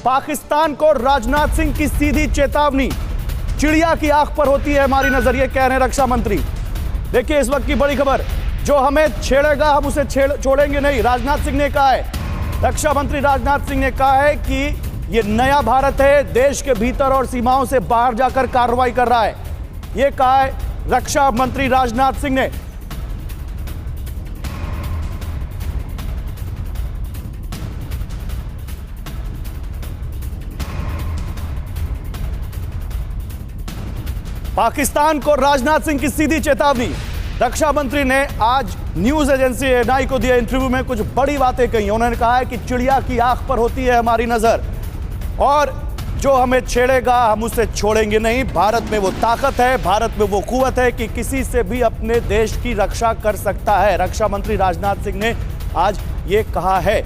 पाकिस्तान को राजनाथ सिंह की सीधी चेतावनी। चिड़िया की आंख पर होती है हमारी नजर, ये कह रहे हैं रक्षा मंत्री। देखिए इस वक्त की बड़ी खबर, जो हमें छेड़ेगा हम उसे छोड़ेंगे नहीं, राजनाथ सिंह ने कहा है। रक्षा मंत्री राजनाथ सिंह ने कहा है कि ये नया भारत है, देश के भीतर और सीमाओं से बाहर जाकर कार्रवाई कर रहा है, ये कहा है रक्षा मंत्री राजनाथ सिंह ने। पाकिस्तान को राजनाथ सिंह की सीधी चेतावनी। रक्षा मंत्री ने आज न्यूज एजेंसी एएनआई को दिए इंटरव्यू में कुछ बड़ी बातें कही। उन्होंने कहा है कि चिड़िया की आंख पर होती है हमारी नजर, और जो हमें छेड़ेगा हम उसे छोड़ेंगे नहीं। भारत में वो ताकत है, भारत में वो कुव्वत है कि किसी से भी अपने देश की रक्षा कर सकता है। रक्षा मंत्री राजनाथ सिंह ने आज ये कहा है।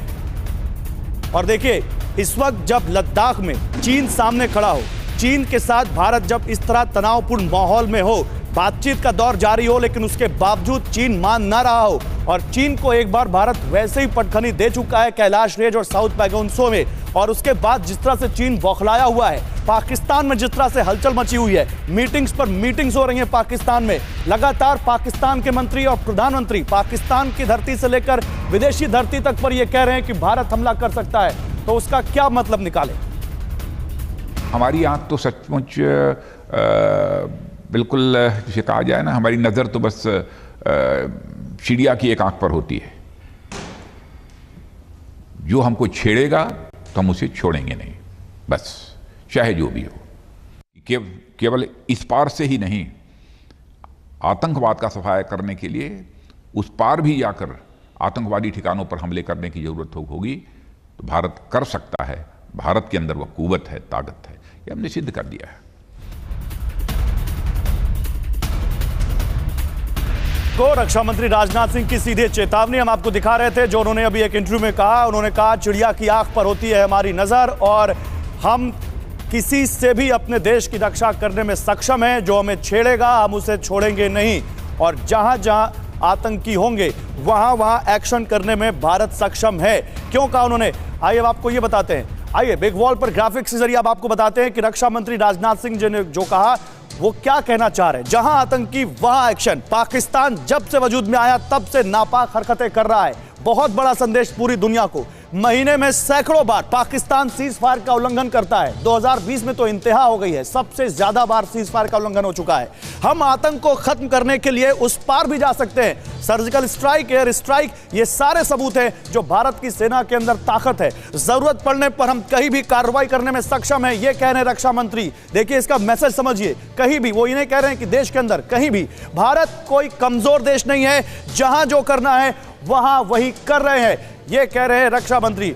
और देखिए इस वक्त जब लद्दाख में चीन सामने खड़ा हो, चीन के साथ भारत जब इस तरह तनावपूर्ण माहौल में हो, बातचीत का दौर जारी हो, लेकिन उसके बावजूद चीन मान ना रहा हो, और चीन को एक बार भारत वैसे ही पटखनी दे चुका है कैलाश रेंज और साउथ पैगोन त्सो में, और उसके बाद जिस तरह से चीन बौखलाया हुआ है, पाकिस्तान में जिस तरह से हलचल मची हुई है, मीटिंग्स पर मीटिंग्स हो रही हैं पाकिस्तान में, लगातार पाकिस्तान के मंत्री और प्रधानमंत्री पाकिस्तान की धरती से लेकर विदेशी धरती तक पर यह कह रहे हैं कि भारत हमला कर सकता है, तो उसका क्या मतलब निकाले? हमारी आंख तो सचमुच बिल्कुल जिसे कहा जाए ना, हमारी नज़र तो बस चिड़िया की एक आंख पर होती है। जो हमको छेड़ेगा तो हम उसे छोड़ेंगे नहीं, बस चाहे जो भी हो। केवल इस पार से ही नहीं, आतंकवाद का सफाया करने के लिए उस पार भी जाकर आतंकवादी ठिकानों पर हमले करने की जरूरत होगी तो भारत कर सकता है। भारत के अंदर वह कुव्वत है, ताकत है, ये हमने सिद्ध कर दिया है। तो रक्षा मंत्री राजनाथ सिंह की सीधे चेतावनी हम आपको दिखा रहे थे, जो उन्होंने अभी एक इंटरव्यू में कहा। उन्होंने कहा चिड़िया की आंख पर होती है हमारी नजर, और हम किसी से भी अपने देश की रक्षा करने में सक्षम हैं। जो हमें छेड़ेगा हम उसे छोड़ेंगे नहीं, और जहां जहां आतंकी होंगे वहां वहां एक्शन करने में भारत सक्षम है। क्यों कहा उन्होंने, आइए अब आपको ये बताते हैं। आइए बिग वॉल पर ग्राफिक्स के जरिए अब आपको बताते हैं कि रक्षा मंत्री राजनाथ सिंह जी ने जो कहा वो क्या कहना चाह रहे हैं। जहां आतंकी वहां एक्शन। पाकिस्तान जब से वजूद में आया तब से नापाक हरकतें कर रहा है। बहुत बड़ा संदेश पूरी दुनिया को। महीने में सैकड़ों बार पाकिस्तान सीज फायर का उल्लंघन करता है। 2020 में तो इंतहा हो गई है, सबसे ज्यादा बार सीज फायर का उल्लंघन हो चुका है। हम आतंक को खत्म करने के लिए उस पार भी जा सकते हैं। सर्जिकल स्ट्राइक, एयर स्ट्राइक, ये सारे सबूत हैं जो भारत की सेना के अंदर ताकत है। जरूरत पड़ने पर हम कहीं भी कार्रवाई करने में सक्षम है, ये कह रहे हैं रक्षा मंत्री। देखिए इसका मैसेज समझिए, कहीं भी, वो इन्हें कह रहे हैं कि देश के अंदर कहीं भी भारत कोई कमजोर देश नहीं है। जहां जो करना है वहां वही कर रहे हैं, ये कह रहे हैं रक्षा मंत्री।